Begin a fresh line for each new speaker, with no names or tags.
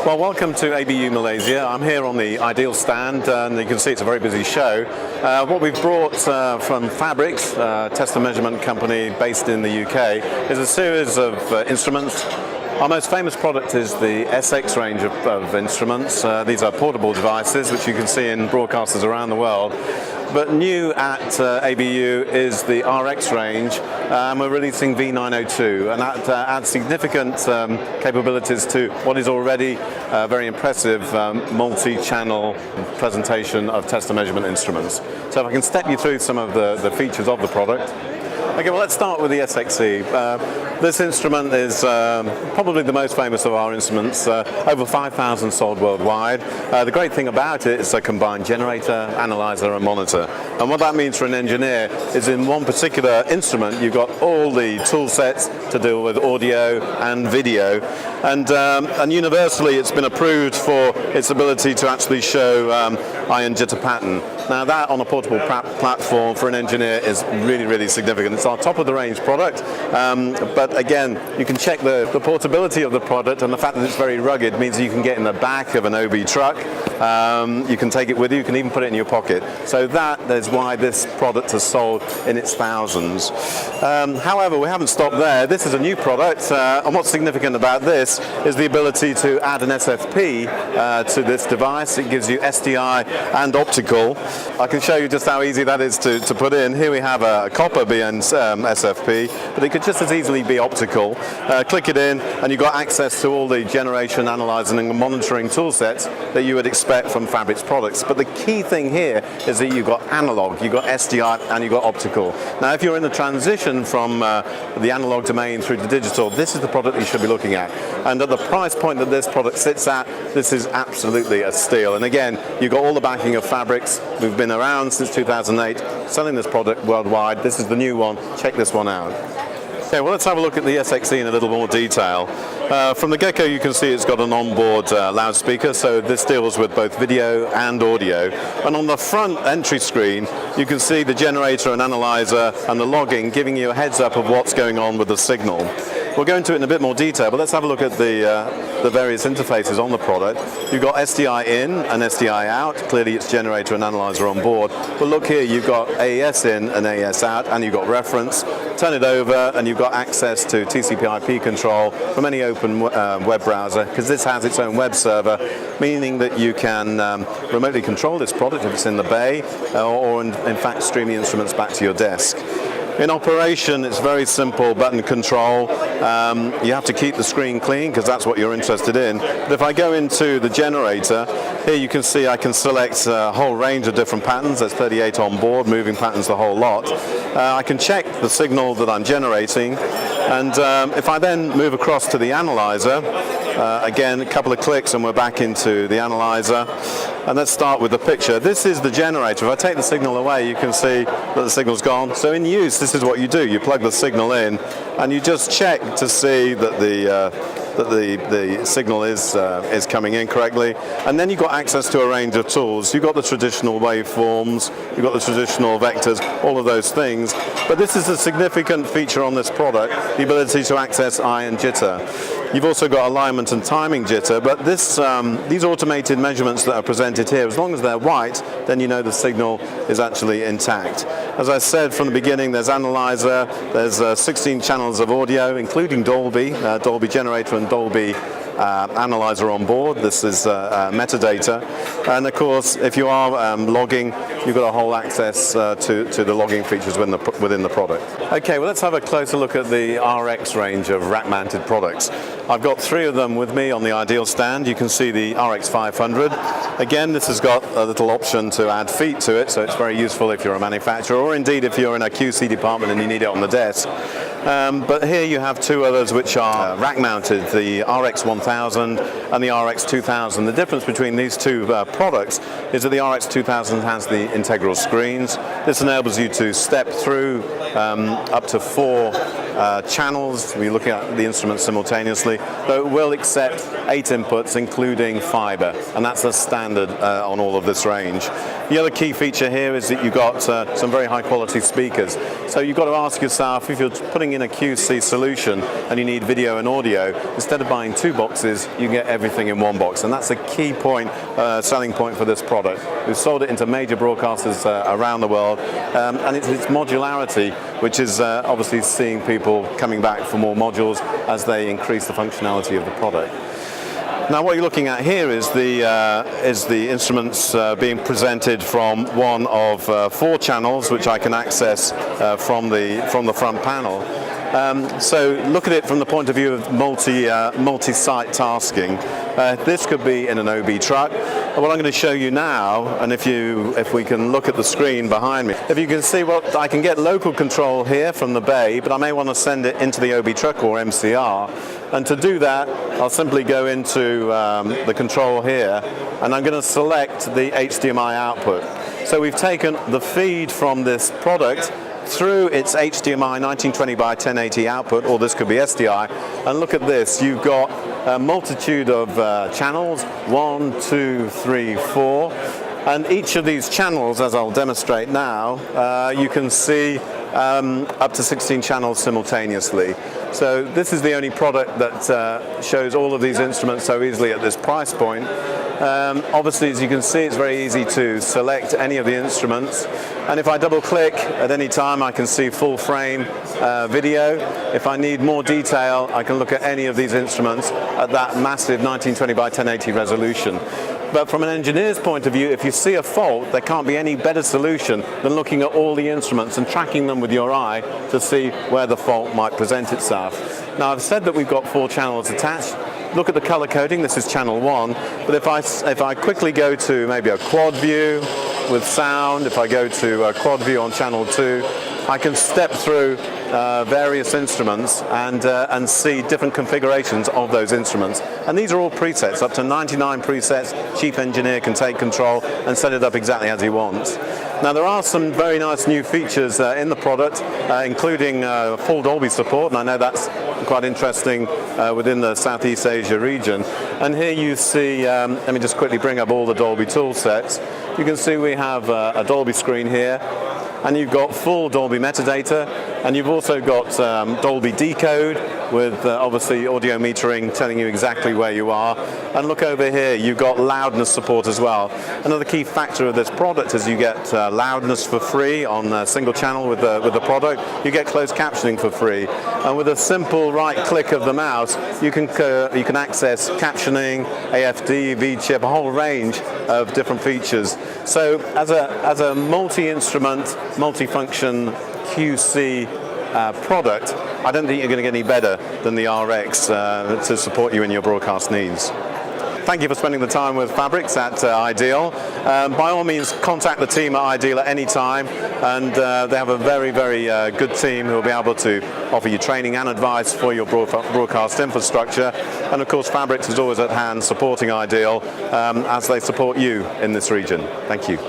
Well, welcome to ABU Malaysia. I'm here on the Ideal stand, and you can see it's a very busy show. What we've brought from Phabrix, test and measurement company based in the UK, is a series of instruments. Our most famous product is the SX range of instruments. These are portable devices which you can see in broadcasters around the world. But new at ABU is the RX range, and we're releasing V902, and that adds significant capabilities to what is already a very impressive multi-channel presentation of test and measurement instruments. So if I can step you through some of the features of the product. Okay, well, let's start with the SXE. This instrument is probably the most famous of our instruments, over 5,000 sold worldwide. The great thing about it is a combined generator, analyzer and monitor. And what that means for an engineer is in one particular instrument you've got all the tool sets to deal with audio and video. And universally it's been approved for its ability to actually show ion jitter pattern. Now that on a portable platform for an engineer is really, really significant. It's our top of the range product, but again, you can check the portability of the product, and the fact that it's very rugged means you can get in the back of an OB truck, you can take it with you, you can even put it in your pocket. So that is why this product has sold in its thousands. However, we haven't stopped there. This is a new product, and what's significant about this is the ability to add an SFP to this device. It gives you SDI and optical. I can show you just how easy that is to put in. Here we have a copper BN SFP, but it could just as easily be optical. Click it in and you've got access to all the generation, analyzing and monitoring tool sets that you would expect from Phabrix products. But the key thing here is that you've got analog, you've got SDI and you've got optical. Now if you're in the transition from the analog domain through to digital, this is the product you should be looking at. And at the price point that this product sits at, this is absolutely a steal. And again, you've got all the backing of Phabrix. We've been around since 2008, selling this product worldwide. This is the new one. Check this one out. Okay, well, let's have a look at the SXE in a little more detail. From the get-go, you can see it's got an onboard loudspeaker, so this deals with both video and audio. And on the front entry screen, you can see the generator and analyzer and the logging, giving you a heads up of what's going on with the signal. We'll go into it in a bit more detail, but let's have a look at the various interfaces on the product. You've got SDI in and SDI out. Clearly it's generator and analyzer on board. But look here, you've got AES in and AES out, and you've got reference. Turn it over and you've got access to TCP/IP control from any open web browser, because this has its own web server, meaning that you can remotely control this product if it's in the bay, or in fact stream the instruments back to your desk. In operation, it's very simple button control. You have to keep the screen clean because that's what you're interested in. But if I go into the generator, here you can see I can select a whole range of different patterns. There's 38 on board, moving patterns the whole lot. I can check the signal that I'm generating, and if I then move across to the analyzer, again a couple of clicks and we're back into the analyzer. And let's start with the picture. This is the generator. If I take the signal away, you can see that the signal's gone. So in use, this is what you do. You plug the signal in and you just check to see that the signal is coming in correctly. And then you've got access to a range of tools. You've got the traditional waveforms, you've got the traditional vectors, all of those things. But this is a significant feature on this product, the ability to access ion jitter. You've also got alignment and timing jitter, but these automated measurements that are presented here, as long as they're white, then you know the signal is actually intact. As I said from the beginning, there's analyzer, there's 16 channels of audio, including Dolby, Dolby generator and Dolby analyzer on board. This is metadata, and of course if you are logging, you've got a whole access to the logging features within the product. Okay, well, let's have a closer look at the RX range of rack-mounted products. I've got three of them with me on the Ideal stand. You can see the RX 500. Again, this has got a little option to add feet to it, so it's very useful if you're a manufacturer, or indeed if you're in a QC department and you need it on the desk. But here you have two others which are rack-mounted, the RX 1000 and the RX 2000. The difference between these two products is that the RX 2000 has the integral screens. This enables you to step through up to 4 channels. We're looking at the instrument simultaneously, but it will accept 8 inputs, including fiber, and that's a standard on all of this range. The other key feature here is that you've got some very high quality speakers. So you've got to ask yourself, if you're putting in a QC solution and you need video and audio, instead of buying 2 boxes, you get everything in 1 box. And that's a key point, selling point for this product. We've sold it into major broadcasters around the world, and it's its modularity, which is obviously seeing people coming back for more modules as they increase the functionality of the product. Now, what you're looking at here is the instruments being presented from one of 4 channels, which I can access from the front panel. So look at it from the point of view of multi-site tasking. This could be in an OB truck. What I'm going to show you now, and if we can look at the screen behind me, if you can see what I can get local control here from the bay, but I may want to send it into the OB truck or MCR. And to do that, I'll simply go into the control here, and I'm going to select the HDMI output. So we've taken the feed from this product through its HDMI 1920 by 1080 output, or this could be SDI, and look at this. You've got a multitude of channels, 1, 2, 3, 4, and each of these channels, as I'll demonstrate now, you can see up to 16 channels simultaneously. So this is the only product that shows all of these instruments so easily at this price point. Obviously, as you can see, it's very easy to select any of the instruments, and if I double click at any time, I can see full frame video. If I need more detail, I can look at any of these instruments at that massive 1920 by 1080 resolution. But from an engineer's point of view, if you see a fault, there can't be any better solution than looking at all the instruments and tracking them with your eye to see where the fault might present itself. Now, I've said that we've got 4 channels attached. Look at the color coding. This is channel 1. But if I quickly go to maybe a quad view with sound, if I go to a quad view on channel 2, I can step through various instruments and see different configurations of those instruments. And these are all presets, up to 99 presets. Chief engineer can take control and set it up exactly as he wants. Now, there are some very nice new features in the product, including full Dolby support, and I know that's quite interesting within the Southeast Asia region. And here you see, let me just quickly bring up all the Dolby tool sets. You can see we have a Dolby screen here, and you've got full Dolby metadata, and you've also got Dolby decode with obviously audio metering telling you exactly where you are. And look over here, you've got loudness support as well. Another key factor of this product is you get loudness for free on a single channel with the product. You get closed captioning for free, and with a simple right click of the mouse, you can access captioning, AFD, V-chip, a whole range of different features. So as a multi-instrument, multi-function QC product, I don't think you're going to get any better than the RX to support you in your broadcast needs. Thank you for spending the time with Phabrix at Ideal. By all means, contact the team at Ideal at any time, and they have a very, very good team who will be able to offer you training and advice for your broadcast infrastructure. And of course, Phabrix is always at hand supporting Ideal as they support you in this region. Thank you.